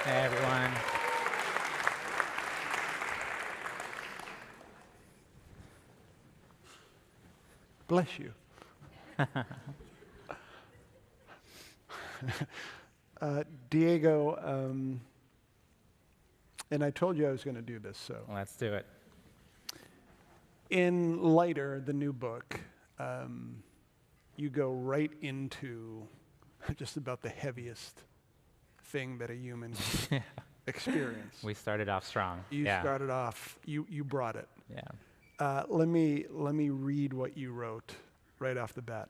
Hey, everyone. Bless you. Diego, and I told you I was going to do this, so. Let's do it. In Lighter, the new book, you go right into just about the heaviest thing that a human can experience. We started off strong. You started off, you brought it. Yeah. Let me read what you wrote right off the bat.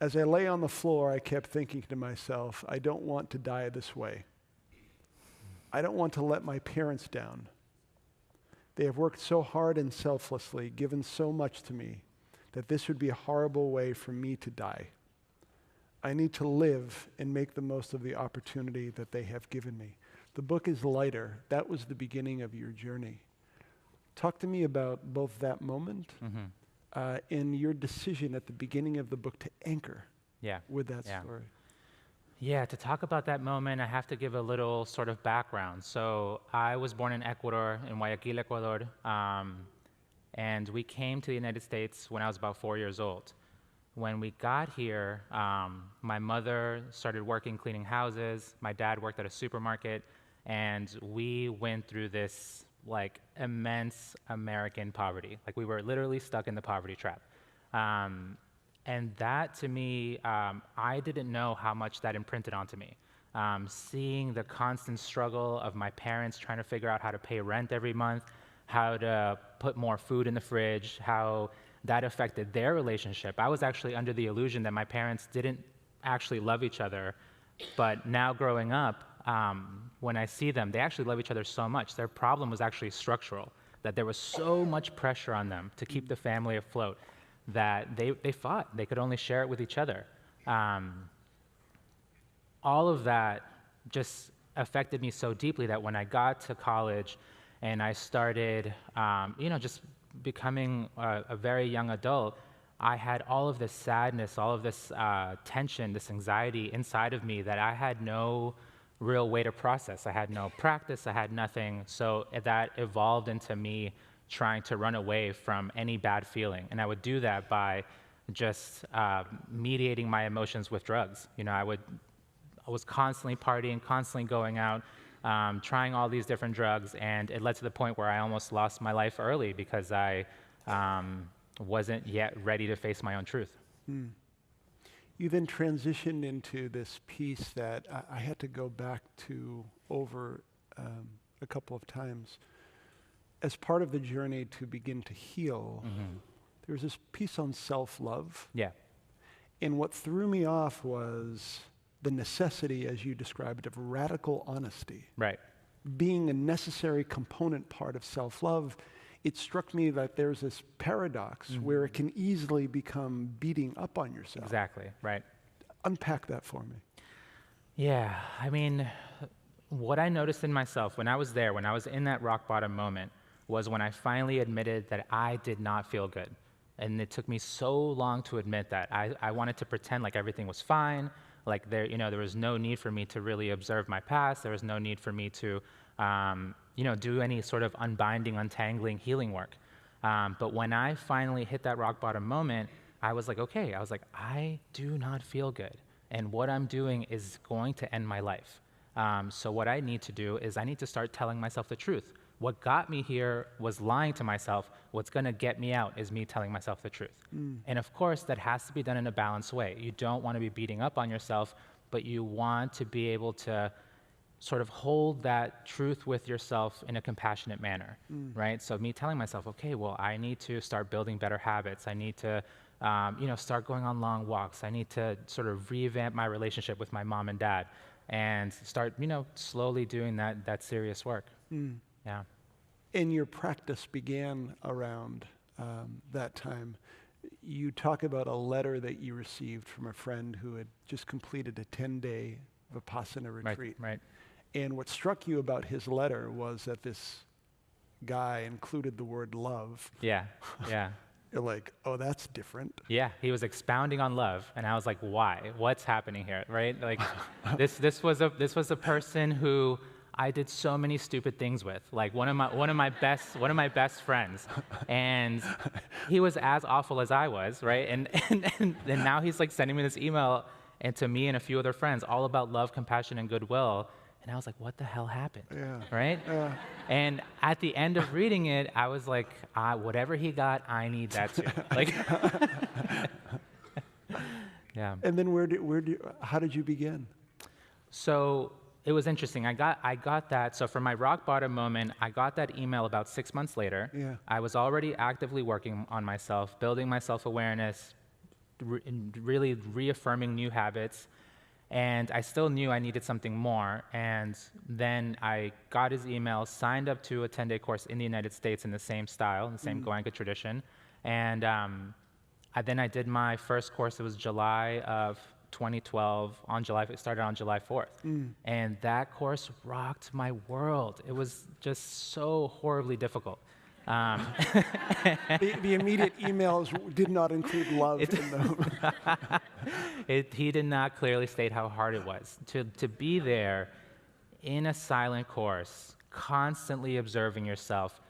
As I lay on the floor, I kept thinking to myself, I don't want to die this way. I don't want to let my parents down. They have worked so hard and selflessly, given so much to me, that this would be a horrible way for me to die. I need to live and make the most of the opportunity that they have given me. The book is Lighter. That was the beginning of your journey. Talk to me about both that moment and your decision at the beginning of the book to anchor with that story. Yeah, to talk about that moment, I have to give a little sort of background. So I was born in Ecuador, in Guayaquil, Ecuador, and we came to the United States when I was about 4 years old. When we got here, my mother started working cleaning houses, my dad worked at a supermarket, and we went through this like immense American poverty. Like we were literally stuck in the poverty trap. And that to me, I didn't know how much that imprinted onto me. Seeing the constant struggle of my parents trying to figure out how to pay rent every month, how to put more food in the fridge, how that affected their relationship. I was actually under the illusion that my parents didn't actually love each other, but now growing up, when I see them, they actually love each other so much. Their problem was actually structural, that there was so much pressure on them to keep the family afloat that they fought. They could only share it with each other. All of that just affected me so deeply that when I got to college and I started, just becoming a very young adult, I had all of this sadness, all of this tension, this anxiety inside of me that I had no real way to process. I had no practice, I had nothing. So that evolved into me trying to run away from any bad feeling. And I would do that by just mediating my emotions with drugs. I was constantly partying, constantly going out, trying all these different drugs, and it led to the point where I almost lost my life early because I wasn't yet ready to face my own truth. You then transitioned into this piece that I had to go back to over a couple of times. As part of the journey to begin to heal, there was this piece on self-love. Yeah. And what threw me off was the necessity, as you described, of radical honesty. Right. Being a necessary component part of self-love, it struck me that there's this paradox where it can easily become beating up on yourself. Exactly, right. Unpack that for me. Yeah, I mean, what I noticed in myself when I was there, when I was in that rock bottom moment, was when I finally admitted that I did not feel good. And it took me so long to admit that. I wanted to pretend like everything was fine, like there was no need for me to really observe my past. There was no need for me to, do any sort of unbinding, untangling, healing work. But when I finally hit that rock bottom moment, I was like, okay, I do not feel good. And what I'm doing is going to end my life. So what I need to do is I need to start telling myself the truth. What got me here was lying to myself. What's going to get me out is me telling myself the truth. And of course, that has to be done in a balanced way. You don't want to be beating up on yourself, but you want to be able to sort of hold that truth with yourself in a compassionate manner, right? So me telling myself, okay, well, I need to start building better habits. I need to, start going on long walks. I need to sort of revamp my relationship with my mom and dad and start, slowly doing that serious work. Yeah. And your practice began around that time. You talk about a letter that you received from a friend who had just completed a 10-day Vipassana retreat. Right. And what struck you about his letter was that this guy included the word love. Yeah. You're like, oh, that's different. Yeah, he was expounding on love, and I was like, why? What's happening here, right? Like, this was a person who I did so many stupid things with, like one of my best friends, and he was as awful as I was, right? And now he's like sending me this email, and to me and a few other friends, all about love, compassion, and goodwill. And I was like, what the hell happened? Yeah. Right? Yeah. And at the end of reading it, I was like, whatever he got, I need that too. Like, yeah. And then how did you begin? So it was interesting. I got that. So from my rock bottom moment, I got that email about 6 months later. Yeah. I was already actively working on myself, building my self-awareness, really reaffirming new habits. And I still knew I needed something more. And then I got his email, signed up to a 10-day course in the United States in the same style, in the same Goenka tradition. And then I did my first course. It was July of 2012. It started on July 4th. And that course rocked my world. It was just so horribly difficult. The immediate emails did not include love in them. He did not clearly state how hard it was to be there in a silent course, constantly observing yourself,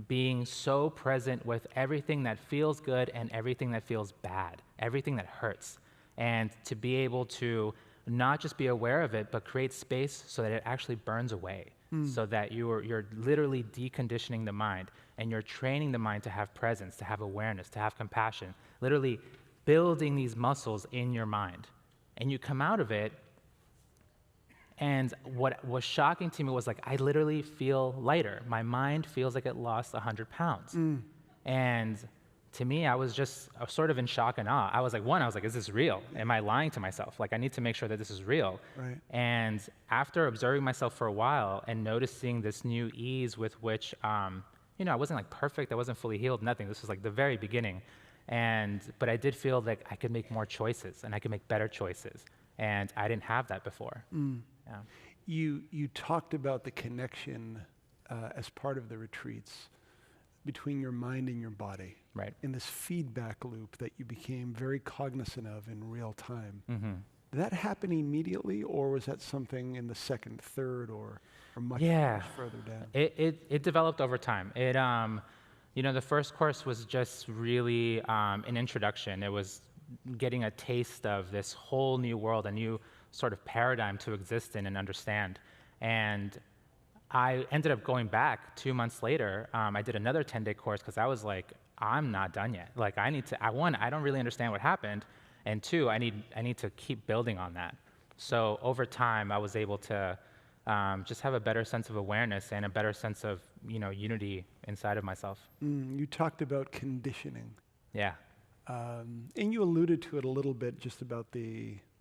being so present with everything that feels good and everything that feels bad, everything that hurts, and to be able to not just be aware of it, but create space so that it actually burns away, so that you're literally deconditioning the mind, and you're training the mind to have presence, to have awareness, to have compassion, literally building these muscles in your mind. And you come out of it, and what was shocking to me was like, I literally feel lighter. My mind feels like it lost 100 pounds. And to me, I was sort of in shock and awe. I was like, is this real? Am I lying to myself? Like, I need to make sure that this is real. Right. And after observing myself for a while and noticing this new ease with which, I wasn't like perfect, I wasn't fully healed, nothing. This was like the very beginning. But I did feel like I could make more choices and I could make better choices. And I didn't have that before. Yeah. You talked about the connection as part of the retreats between your mind and your body. Right. In this feedback loop that you became very cognizant of in real time. Mm-hmm. Did that happen immediately, or was that something in the second, third, or much further down? It developed over time. The first course was just really an introduction. It was getting a taste of this whole new world, a new sort of paradigm to exist in and understand. And I ended up going back 2 months later. I did another 10-day course because I was like, I'm not done yet. Like, I don't really understand what happened. And two, I need to keep building on that. So over time, I was able to just have a better sense of awareness and a better sense of, unity inside of myself. You talked about conditioning. Yeah. And you alluded to it a little bit, just about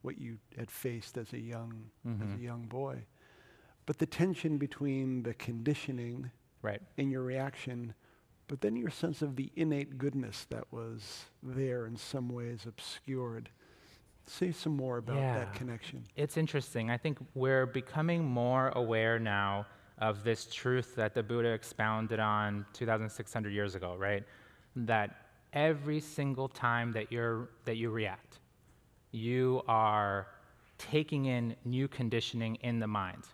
what you had faced as a young boy. But the tension between the conditioning right. and your reaction, but then your sense of the innate goodness that was there in some ways obscured. Say some more about that connection. It's interesting. I think we're becoming more aware now of this truth that the Buddha expounded on 2,600 years ago, right? That every single time that you react, you are taking in new conditioning in the mind.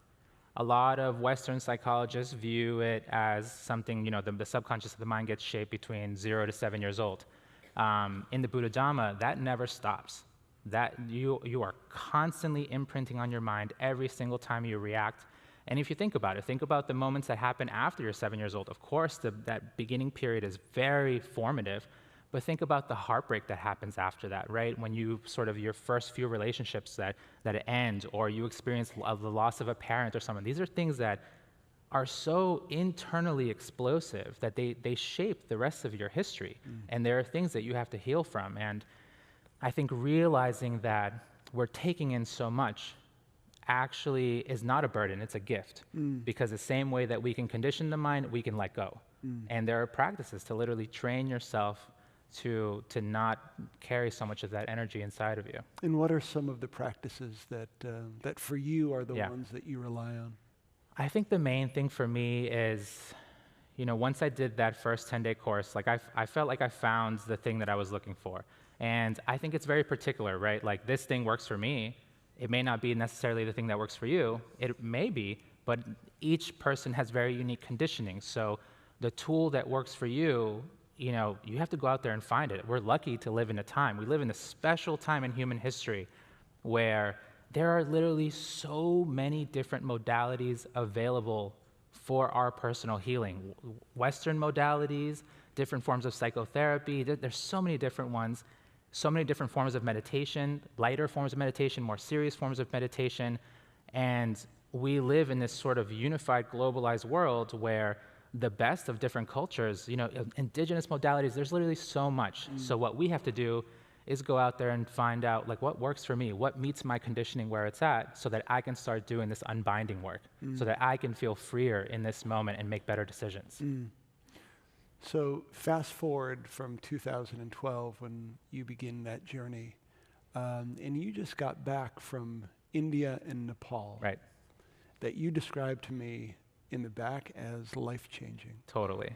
A lot of Western psychologists view it as something, the subconscious of the mind gets shaped between 0 to 7 years old. In the Buddha Dharma, that never stops. That you are constantly imprinting on your mind every single time you react. And if you think about the moments that happen after you're 7 years old. Of course, that beginning period is very formative, but think about the heartbreak that happens after that, right? When you your first few relationships that end, or you experience the loss of a parent or someone. These are things that are so internally explosive that they shape the rest of your history. And there are things that you have to heal from. And I think realizing that we're taking in so much actually is not a burden, it's a gift. Because the same way that we can condition the mind, we can let go. And there are practices to literally train yourself to not carry so much of that energy inside of you. And what are some of the practices that for you are the ones that you rely on? I think the main thing for me is, once I did that first 10-day course, like I felt like I found the thing that I was looking for. And I think it's very particular, right? Like this thing works for me. It may not be necessarily the thing that works for you. It may be, but each person has very unique conditioning. So the tool that works for you, you have to go out there and find it. We're lucky to live in a time. We live in a special time in human history where there are literally so many different modalities available for our personal healing. Western modalities, different forms of psychotherapy, there's so many different ones, so many different forms of meditation, lighter forms of meditation, more serious forms of meditation, and we live in this sort of unified, globalized world where the best of different cultures, indigenous modalities, there's literally so much. So what we have to do is go out there and find out like what works for me, what meets my conditioning where it's at, so that I can start doing this unbinding work, so that I can feel freer in this moment and make better decisions. So fast forward from 2012 when you begin that journey, and you just got back from India and Nepal. Right. That you described to me in the back as life-changing. Totally.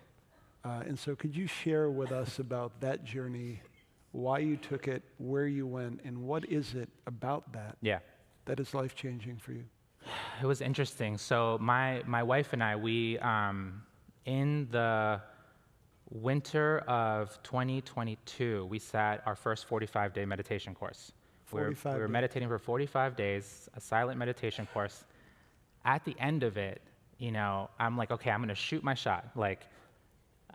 And so could you share with us about that journey, why you took it, where you went, and what is it about that that is life-changing for you? It was interesting. So my wife and I, we, in the winter of 2022, we sat our first 45-day meditation course. We were meditating for 45 days, a silent meditation course. At the end of it, I'm like, okay, I'm going to shoot my shot. Like,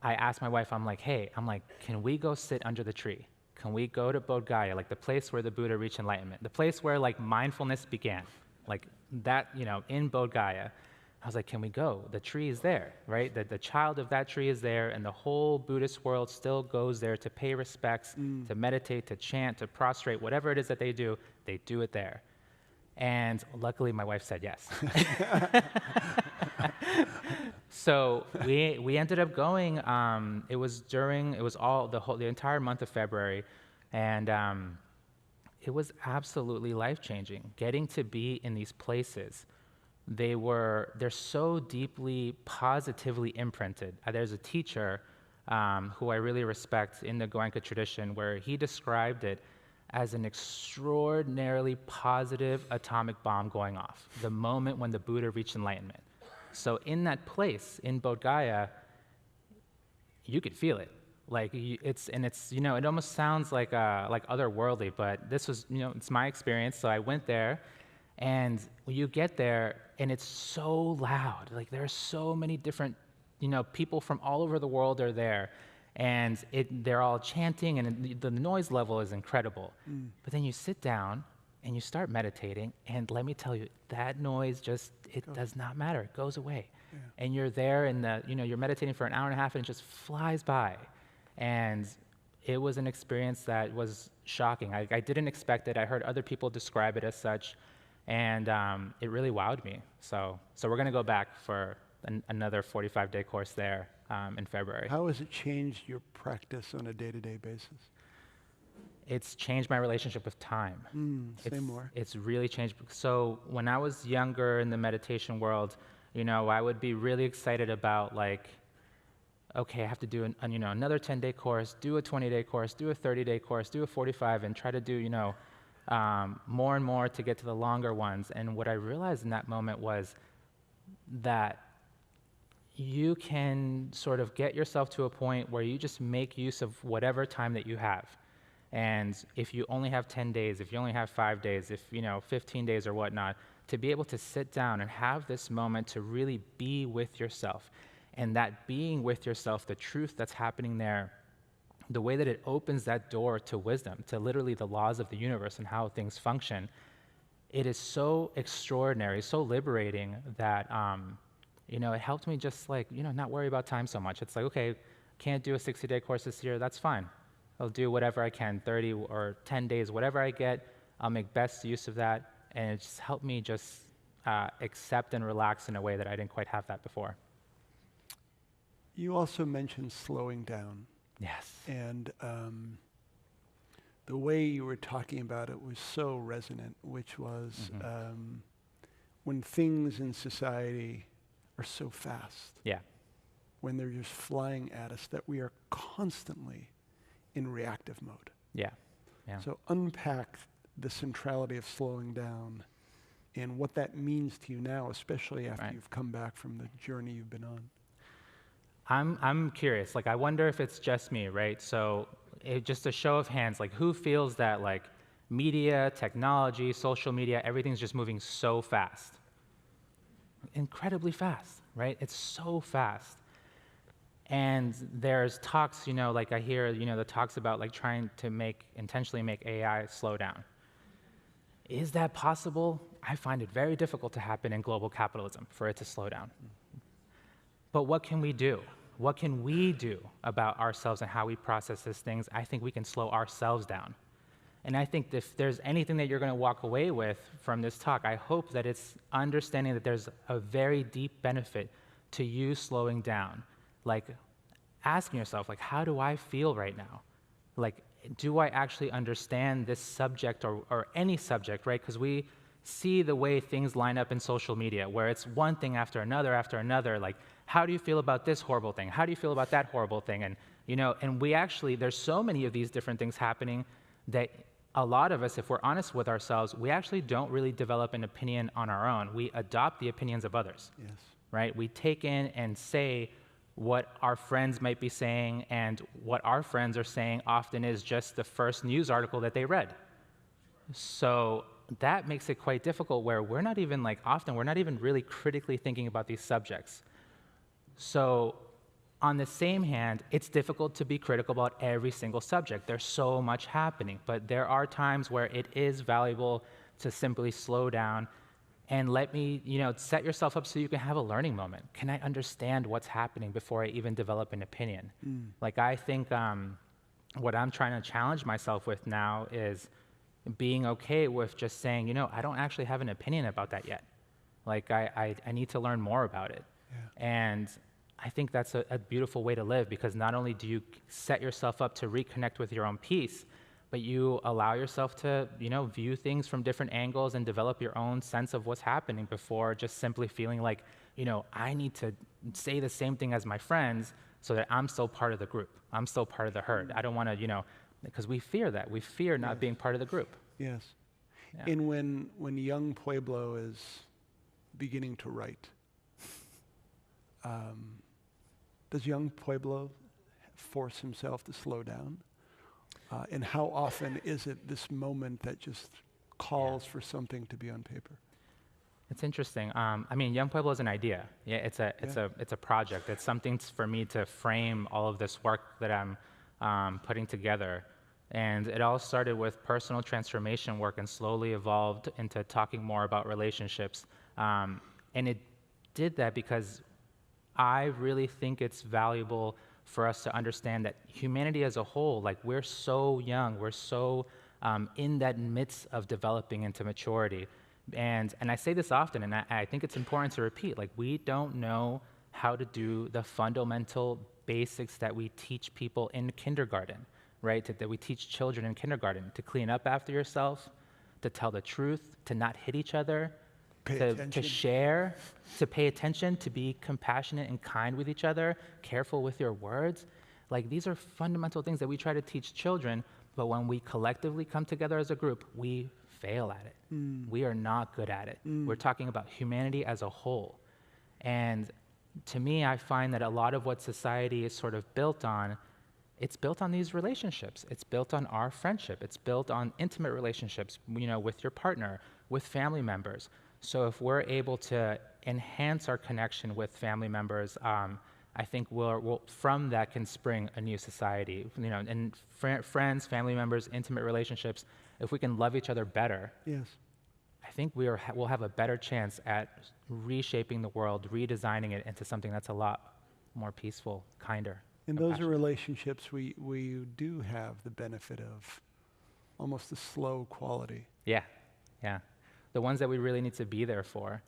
I asked my wife, I'm like, can we go sit under the tree? Can we go to Bodh Gaya, like the place where the Buddha reached enlightenment, the place where like mindfulness began, like that, in Bodh Gaya. I was like, can we go? The tree is there, right? The child of that tree is there, and the whole Buddhist world still goes there to pay respects, to meditate, to chant, to prostrate, whatever it is that they do it there. And luckily, my wife said yes. So we ended up going. It was the entire month of February, and it was absolutely life-changing. Getting to be in these places, they're so deeply positively imprinted. There's a teacher who I really respect in the Goenka tradition, where he described it as an extraordinarily positive atomic bomb going off, the moment when the Buddha reached enlightenment. So in that place, in Bodh Gaya, you could feel it. Like it almost sounds like otherworldly, but this was, it's my experience. So I went there, and you get there, and it's so loud. Like there are so many different, people from all over the world are there. And they're all chanting, and the noise level is incredible. But then you sit down, and you start meditating, and let me tell you, that noise does not matter. It goes away. Yeah. And you're there, and you're meditating for an hour and a half, and it just flies by. And it was an experience that was shocking. I didn't expect it. I heard other people describe it as such, and it really wowed me. So we're going to go back for another 45-day course there in February. How has it changed your practice on a day-to-day basis? It's changed my relationship with time. Say more. It's really changed. So when I was younger in the meditation world, I would be really excited about like, okay, I have to do another 10-day course, do a 20-day course, do a 30-day course, do a 45, and try to do more and more to get to the longer ones. And what I realized in that moment was that you can sort of get yourself to a point where you just make use of whatever time that you have. And if you only have 10 days, if you only have 5 days, if 15 days or whatnot, to be able to sit down and have this moment to really be with yourself. And that being with yourself, the truth that's happening there, the way that it opens that door to wisdom, to literally the laws of the universe and how things function, it is so extraordinary, so liberating that it helped me just not worry about time so much. It's like, okay, can't do a 60-day course this year, that's fine. I'll do whatever I can, 30 or 10 days, whatever I get, I'll make best use of that. And it just helped me just accept and relax in a way that I didn't quite have that before. You also mentioned slowing down. Yes. And the way you were talking about it was so resonant, which was when things in society are so fast. Yeah. when they're just flying at us that we are constantly in reactive mode. Yeah. Yeah. So unpack the centrality of slowing down and what that means to you now, especially after you've come back from the journey you've been on. I'm curious. Like, I wonder if it's just me, right? So, just a show of hands, like, who feels that, like, media, technology, social media, everything's just moving so fast? Incredibly fast, right? It's so fast. And there's talks, like I hear, the talks about, like, trying to intentionally make AI slow down. Is that possible? I find it very difficult to happen in global capitalism, for it to slow down. But what can we do? What can we do about ourselves and how we process these things? I think we can slow ourselves down. And I think if there's anything that you're going to walk away with from this talk, I hope that it's understanding that there's a very deep benefit to you slowing down. Like, asking yourself, like, how do I feel right now? Like, do I actually understand this subject or any subject, right? Because we see the way things line up in social media, where it's one thing after another, like, how do you feel about this horrible thing? How do you feel about that horrible thing? And, and we actually, there's so many of these different things happening that a lot of us, if we're honest with ourselves, we actually don't really develop an opinion on our own. We adopt the opinions of others, right? We take in and say what our friends might be saying, and what our friends are saying often is just the first news article that they read. So that makes it quite difficult, where we're not even really critically thinking about these subjects. So on the same hand, it's difficult to be critical about every single subject. There's so much happening, but there are times where it is valuable to simply slow down and set yourself up so you can have a learning moment. Can I understand what's happening before I even develop an opinion? Like, I think what I'm trying to challenge myself with now is being okay with just saying, I don't actually have an opinion about that yet. Like, I need to learn more about it. And I think that's a beautiful way to live, because not only do you set yourself up to reconnect with your own peace, but you allow yourself to, view things from different angles and develop your own sense of what's happening before just simply feeling like, I need to say the same thing as my friends so that I'm still part of the group. I'm still part of the herd. I don't want to, because we fear that. We fear not being part of the group. Yes. Yeah. And when young Pueblo is beginning to write, does young Pueblo force himself to slow down? And how often is it this moment that just calls for something to be on paper? It's interesting. Young Pueblo is an idea. Yeah, it's a project. It's something for me to frame all of this work that I'm putting together. And it all started with personal transformation work and slowly evolved into talking more about relationships. And it did that because I really think it's valuable for us to understand that humanity as a whole, like, we're so young, we're so in that midst of developing into maturity. And I say this often, and I think it's important to repeat, like, we don't know how to do the fundamental basics that we teach people in kindergarten, right? That we teach children in kindergarten: to clean up after yourself, to tell the truth, to not hit each other, to share, to pay attention, to be compassionate and kind with each other, careful with your words. Like, these are fundamental things that we try to teach children, but when we collectively come together as a group, we fail at it. We are not good at it. We're talking about humanity as a whole. And to me, I find that a lot of what society is sort of built on, it's built on these relationships. It's built on our friendship. It's built on intimate relationships, with your partner, with family members. So if we're able to enhance our connection with family members, I think from that can spring a new society. And friends, family members, intimate relationships, if we can love each other better, I think we'll have a better chance at reshaping the world, redesigning it into something that's a lot more peaceful, kinder. And those are relationships we do have the benefit of almost a slow quality. Yeah. The ones that we really need to be there for.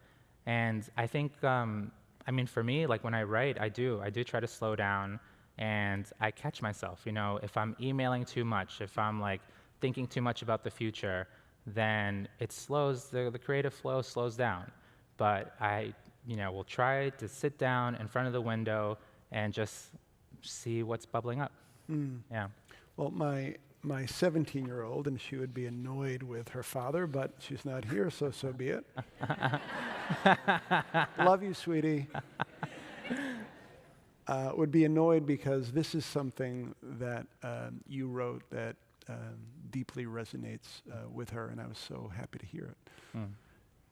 And I think, for me, like, when I write, I do try to slow down, and I catch myself, if I'm emailing too much, if I'm, like, thinking too much about the future, then it slows, the creative flow slows down. But I will try to sit down in front of the window and just see what's bubbling up. Yeah. Well, my 17-year-old, and she would be annoyed with her father, but she's not here, so be it. Love you, sweetie. Would be annoyed because this is something that you wrote that deeply resonates with her, and I was so happy to hear it.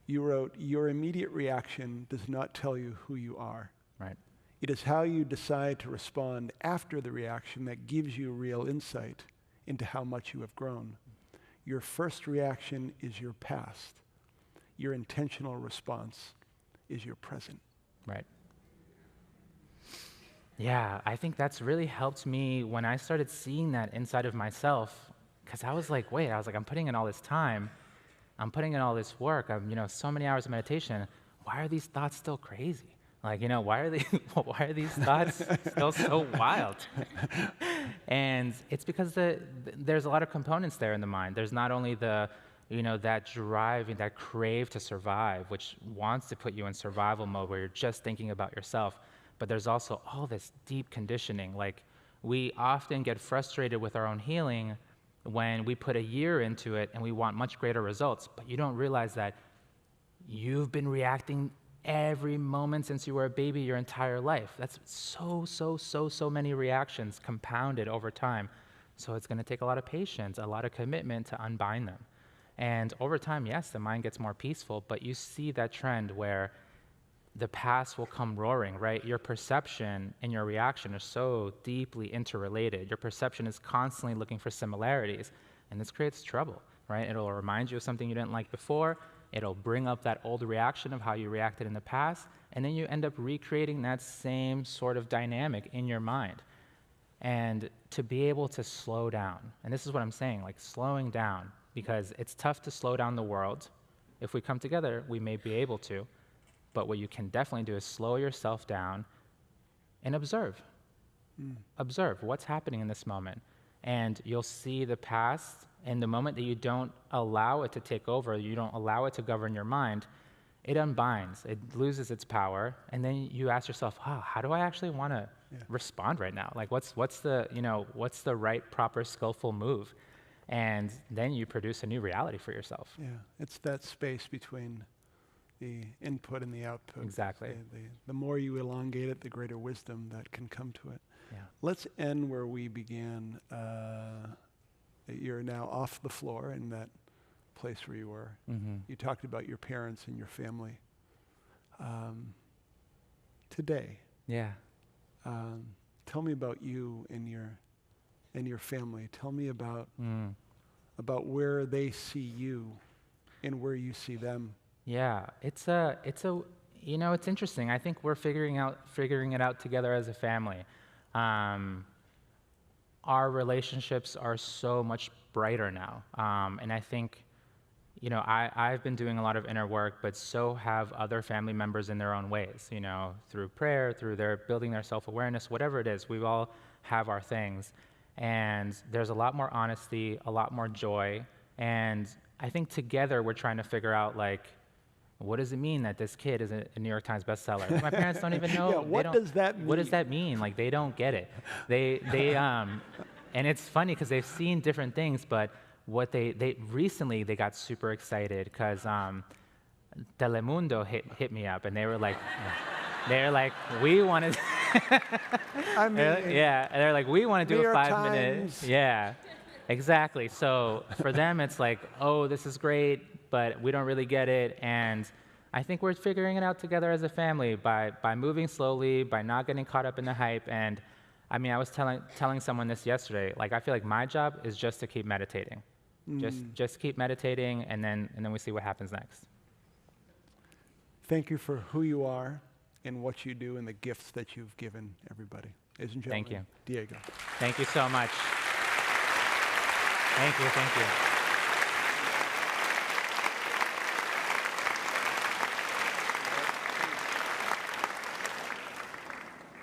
You wrote, "Your immediate reaction does not tell you who you are. Right. It is how you decide to respond after the reaction that gives you real insight into how much you have grown. Your first reaction is your past. Your intentional response is your present." Right. Yeah, I think that's really helped me when I started seeing that inside of myself, because I was like, I'm putting in all this time, I'm putting in all this work, so many hours of meditation. Why are these thoughts still crazy? Like, why are these thoughts still so wild? And it's because there's a lot of components there in the mind. There's not only that drive and that crave to survive, which wants to put you in survival mode where you're just thinking about yourself, but there's also all this deep conditioning. Like, we often get frustrated with our own healing when we put a year into it and we want much greater results, but you don't realize that you've been reacting every moment since you were a baby your entire life. That's so many reactions compounded over time. So it's going to take a lot of patience, a lot of commitment to unbind them. And over time, yes, the mind gets more peaceful, but you see that trend where the past will come roaring, right? Your perception and your reaction are so deeply interrelated. Your perception is constantly looking for similarities, and this creates trouble, right? It'll remind you of something you didn't like before. It'll bring up that old reaction of how you reacted in the past, and then you end up recreating that same sort of dynamic in your mind. And to be able to slow down, and this is what I'm saying, like slowing down, because it's tough to slow down the world. If we come together, we may be able to, but what you can definitely do is slow yourself down and observe. Observe what's happening in this moment. And you'll see the past, and the moment that you don't allow it to take over, you don't allow it to govern your mind, it unbinds, it loses its power, and then you ask yourself, how do I actually want to respond right now? Like, what's the right, proper, skillful move? And then you produce a new reality for yourself. Yeah, it's that space between the input and the output. Exactly. The more you elongate it, the greater wisdom that can come to it. Yeah. Let's end where we began. You're now off the floor in that place where you were. You talked about your parents and your family. Today, tell me about you and your family. Tell me about where they see you and where you see them. Yeah, it's interesting. I think we're figuring it out together as a family. Our relationships are so much brighter now, and I think, I've been doing a lot of inner work, but so have other family members in their own ways. Through prayer, through their building their self-awareness, whatever it is. We all have our things, and there's a lot more honesty, a lot more joy, and I think together we're trying to figure out, like, what does it mean that this kid is a New York Times bestseller? My parents don't even know. What does that mean? What does that mean? Like, they don't get it. And it's funny because they've seen different things, but what they recently got super excited because Telemundo hit me up, and they were like, we want to. I mean, they're like, we want to do New a York 5-minute. Times. Yeah, exactly. So for them, it's like, oh, this is great, but we don't really get it. And I think we're figuring it out together as a family by moving slowly, by not getting caught up in the hype. And I mean, I was telling someone this yesterday. Like, I feel like my job is just to keep meditating, just keep meditating, and then we see what happens next. Thank you for who you are and what you do and the gifts that you've given everybody. Ladies and gentlemen, Thank you. Diego. Thank you so much. Thank you.